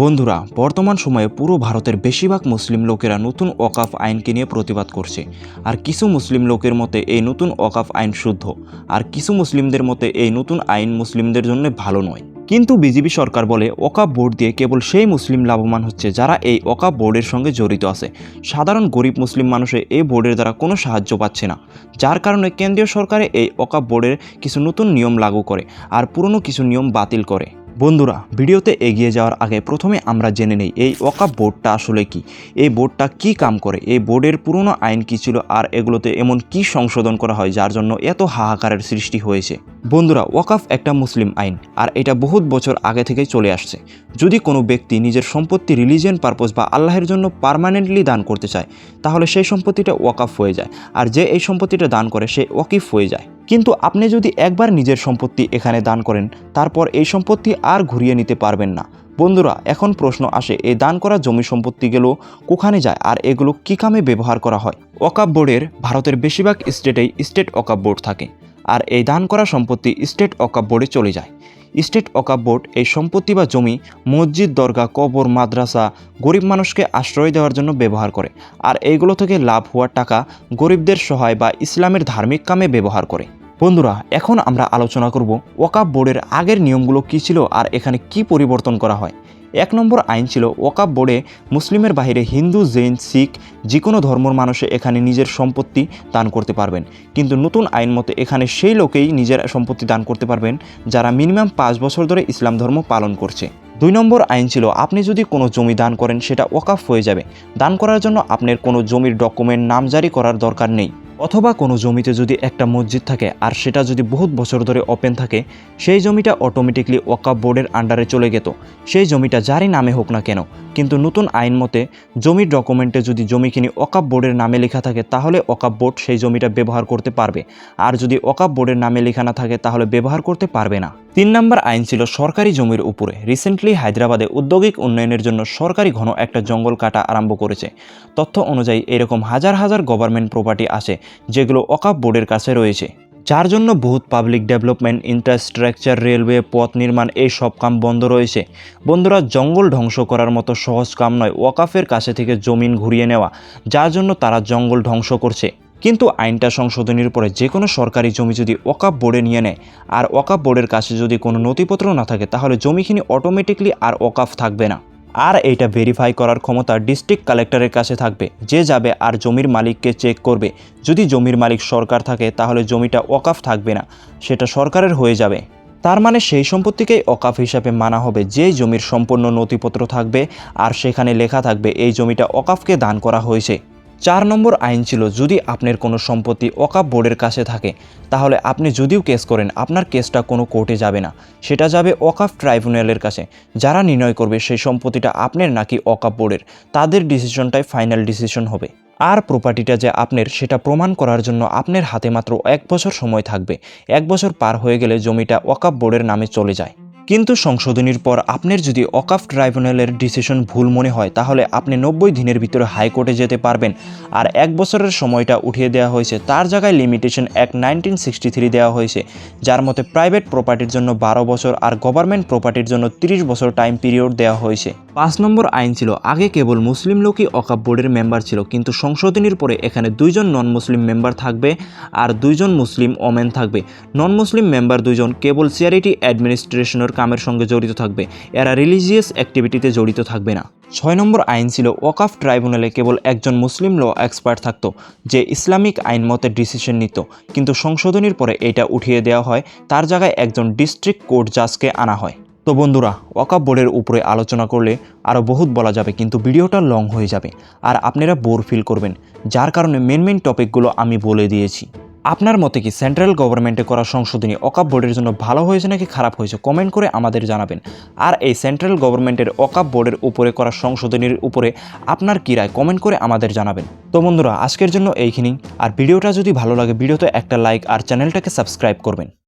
বন্ধুরা, বর্তমান সময়ে পুরো ভারতের বেশিরভাগ মুসলিম লোকেরা নতুন ওয়াকফ আইনকে নিয়ে প্রতিবাদ করছে। আর কিছু মুসলিম লোকের মতে এই নতুন ওয়াকফ আইন শুদ্ধ, আর কিছু মুসলিমদের মতে এই নতুন আইন মুসলিমদের জন্য ভালো নয়। কিন্তু বিজেপি সরকার বলে ওয়াকফ বোর্ড দিয়ে কেবল সেই মুসলিম লাভবান হচ্ছে যারা এই ওয়াকফ বোর্ডের সঙ্গে জড়িত আছে। সাধারণ গরিব মুসলিম মানুষে এই বোর্ডের দ্বারা কোনো সাহায্য পাচ্ছে না, যার কারণে কেন্দ্রীয় সরকারে এই ওয়াকফ বোর্ডের কিছু নতুন নিয়ম লাগু করে আর পুরনো কিছু নিয়ম বাতিল করে। বন্ধুরা, ভিডিওতে এগিয়ে যাওয়ার আগে প্রথমে আমরা জেনে নেই এই ওয়াকফ বোর্ডটা আসলে কি, এই বোর্ডটা কি কাম করে, এই বোর্ডের পুরনো আইন কি ছিল, আর এগুলোতে এমন কি সংশোধন করা হয় যার জন্য এত হাহাকারের সৃষ্টি হয়েছে। বন্ধুরা, ওয়াকফ একটা মুসলিম আইন, আর এটা বহুত বছর আগে থেকেই চলে আসছে। যদি কোনো ব্যক্তি নিজের সম্পত্তি রিলিজিয়ান পারপোজ বা আল্লাহের জন্য পার্মানেন্টলি দান করতে চায়, তাহলে সেই সম্পত্তিটা ওয়াকফ হয়ে যায়, আর যে এই সম্পত্তিটা দান করে সে ওয়াকিফ হয়ে যায়। কিন্তু আপনি যদি একবার নিজের সম্পত্তি এখানে দান করেন, তারপর এই সম্পত্তি আর ঘুরিয়ে নিতে পারবেন না। বন্ধুরা, এখন প্রশ্ন আসে, এই দান করা জমি সম্পত্তিগুলো কোখানে যায় আর এগুলো কী কামে ব্যবহার করা হয়? ওয়াকফ বোর্ডের ভারতের বেশিরভাগ স্টেটেই স্টেট ওয়াকফ বোর্ড থাকে, আর এই দান করা সম্পত্তি স্টেট ওয়াকফ বোর্ডে চলে যায়। স্টেট ওয়াকফ বোর্ড এই সম্পত্তি বা জমি মসজিদ, দরগা, কবর, মাদ্রাসা, গরিব মানুষকে আশ্রয় দেওয়ার জন্য ব্যবহার করে, আর এইগুলো থেকে লাভ হওয়ার টাকা গরিবদের সহায় বা ইসলামের ধার্মিক কামে ব্যবহার করে। বন্ধুরা, এখন আমরা আলোচনা করব ওয়াকফ বোর্ডের আগের নিয়মগুলো কী ছিল আর এখানে কি পরিবর্তন করা হয়। 1 নম্বর আইন ছিল ওয়াকফ বোর্ডে মুসলিমের বাইরে হিন্দু, জৈন, শিখ যে কোনো ধর্মের মানুষে এখানে নিজের সম্পত্তি দান করতে পারবেন। কিন্তু নতুন আইন মতে এখানে সেই লোকেই নিজের সম্পত্তি দান করতে পারবেন যারা মিনিমাম 5 বছর ধরে ইসলাম ধর্ম পালন করছে। 2 নম্বর আইন ছিল আপনি যদি কোনো জমি দান করেন সেটা ওয়াকফ হয়ে যাবে। দান করার জন্য আপনার কোনো জমির ডকুমেন্ট নামজারি করার দরকার নেই। অথবা কোনো জমিতে যদি একটা মসজিদ থাকে আর সেটা যদি বহুত বছর ধরে ওপেন থাকে, সেই জমিটা অটোমেটিকলি ওয়াকফ বোর্ডের আন্ডারে চলে যেত, সেই জমিটা যারই নামে হোক না কেন। কিন্তু নতুন আইন মতে জমির ডকুমেন্টে যদি জমিখিনি ওয়াকফ বোর্ডের নামে লেখা থাকে, তাহলে ওয়াকফ বোর্ড সেই জমিটা ব্যবহার করতে পারবে, আর যদি ওয়াকফ বোর্ডের নামে লেখা না থাকে তাহলে ব্যবহার করতে পারবে না। 3 নম্বর আইন ছিল সরকারি জমির উপরে। রিসেন্টলি হায়দ্রাবাদে ঔদ্যোগিক উন্নয়নের জন্য সরকারি ঘন একটা জঙ্গল কাটা আরম্ভ করেছে। তথ্য অনুযায়ী এরকম হাজার হাজার গভর্নমেন্ট প্রপার্টি আছে যেগুলো ওয়াকফ বোর্ডের কাছে রয়েছে, যার জন্য বহুত পাবলিক ডেভেলপমেন্ট, ইনফ্রাস্ট্রাকচার, রেলওয়ে, পথ নির্মাণ এই সব কাম বন্ধ রয়েছে। বন্ধুরা, জঙ্গল ধ্বংস করার মতো সহজ কাম নয় ওয়াকফের কাছে থেকে জমিন ঘুরিয়ে নেওয়া, যার জন্য তারা জঙ্গল ধ্বংস করছে। কিন্তু আইনটা সংশোধনের পরে যে কোনো সরকারি জমি যদি ওয়াকফ বোর্ডে নিয়ে নেয় আর ওয়াকফ বোর্ডের কাছে যদি কোনো নথিপত্র না থাকে, তাহলে জমিখিনি অটোমেটিকলি আর ওয়াকফ থাকবে না। আর এইটা ভেরিফাই করার ক্ষমতা ডিস্ট্রিক্ট কালেক্টরের কাছে থাকবে, যে যাবে আর জমির মালিককে চেক করবে। যদি জমির মালিক সরকার থাকে তাহলে জমিটা ওয়াকফ থাকবে না, সেটা সরকারের হয়ে যাবে। তার মানে সেই সম্পত্তিকেই ওয়াকফ হিসাবে মানা হবে যেই জমির সম্পূর্ণ নথিপত্র থাকবে আর সেখানে লেখা থাকবে এই জমিটা ওয়াকফকে দান করা হয়েছে। 4 নম্বর আইন ছিল যদি আপনার কোনো সম্পত্তি ওয়াকফ বোর্ডের কাছে থাকে, তাহলে আপনি যদিও কেস করেন আপনার কেসটা কোনো কোর্টে যাবে না, সেটা যাবে ওয়াকফ ট্রাইব্যুনালের কাছে। যারা নির্ণয় করবে সেই সম্পত্তিটা আপনার নাকি ওয়াকফ বোর্ডের, তাদের ডিসিশনটাই ফাইনাল ডিসিশন হবে। আর প্রপার্টিটা যে আপনার সেটা প্রমাণ করার জন্য আপনার হাতে মাত্র 1 বছর সময় থাকবে। 1 বছর পার হয়ে গেলে জমিটা ওয়াকফ বোর্ডের নামে চলে যায়। কিন্তু সংশোধনীর পর আপনার যদি ওয়াকফ ট্রাইব্যুনালের ডিসিশন ভুল মনে হয়, তাহলে আপনি 90 দিনের ভিতরে হাইকোর্টে যেতে পারবেন। আর 1 বছরের সময়টা উঠিয়ে দেওয়া হয়েছে, তার জায়গায় লিমিটেশন অ্যাক্ট 1963 দেওয়া হয়েছে, যার মতে প্রাইভেট প্রপার্টির জন্য 12 বছর আর গভর্নমেন্ট প্রপার্টির জন্য 30 বছর টাইম পিরিয়ড দেওয়া হয়েছে। 5 নম্বর আইন ছিল আগে কেবল মুসলিম লোকই ওয়াকফ বোর্ডের মেম্বার ছিল, কিন্তু সংশোধনীর পরে এখানে 2 জন নন মুসলিম মেম্বার থাকবে আর 2 জন মুসলিম ওমেন থাকবে। নন মুসলিম মেম্বার 2 জন কেবল চ্যারিটি অ্যাডমিনিস্ট্রেশনের কামের সঙ্গে জড়িত থাকবে, এরা রিলিজিয়াস অ্যাক্টিভিটিতে জড়িত থাকবে না। 6 নম্বর আইন ছিল ওয়াকফ ট্রাইব্যুনালে কেবল একজন মুসলিম ল এক্সপার্ট থাকতো যে ইসলামিক আইন মতে ডিসিশন নিত, কিন্তু সংশোধনীর পরে এটা উঠিয়ে দেওয়া হয়, তার জায়গায় একজন ডিস্ট্রিক্ট কোর্ট জাজকে আনা হয়। তো বন্ধুরা, ওয়াকফ বোর্ডের উপরে আলোচনা করলে আরও বহুত বলা যাবে, কিন্তু ভিডিওটা লং হয়ে যাবে আর আপনারা বোর ফিল করবেন, যার কারণে মেন টপিকগুলো আমি বলে দিয়েছি। আপনার মতে কি সেন্ট্রাল গভর্নমেন্টে করা সংশোধনী ওয়াকফ বোর্ডের জন্য ভালো হয়েছে নাকি খারাপ হয়েছে, কমেন্ট করে আমাদের জানাবেন। আর এই সেন্ট্রাল গভর্নমেন্টের ওয়াকফ বোর্ডের উপরে করা সংশোধনীর উপরে আপনার কী রায়, কমেন্ট করে আমাদের জানাবেন। তো বন্ধুরা, আজকের জন্য এইখানেই। আর ভিডিওটা যদি ভালো লাগে ভিডিওতে একটা লাইক আর চ্যানেলটাকে সাবস্ক্রাইব করবেন।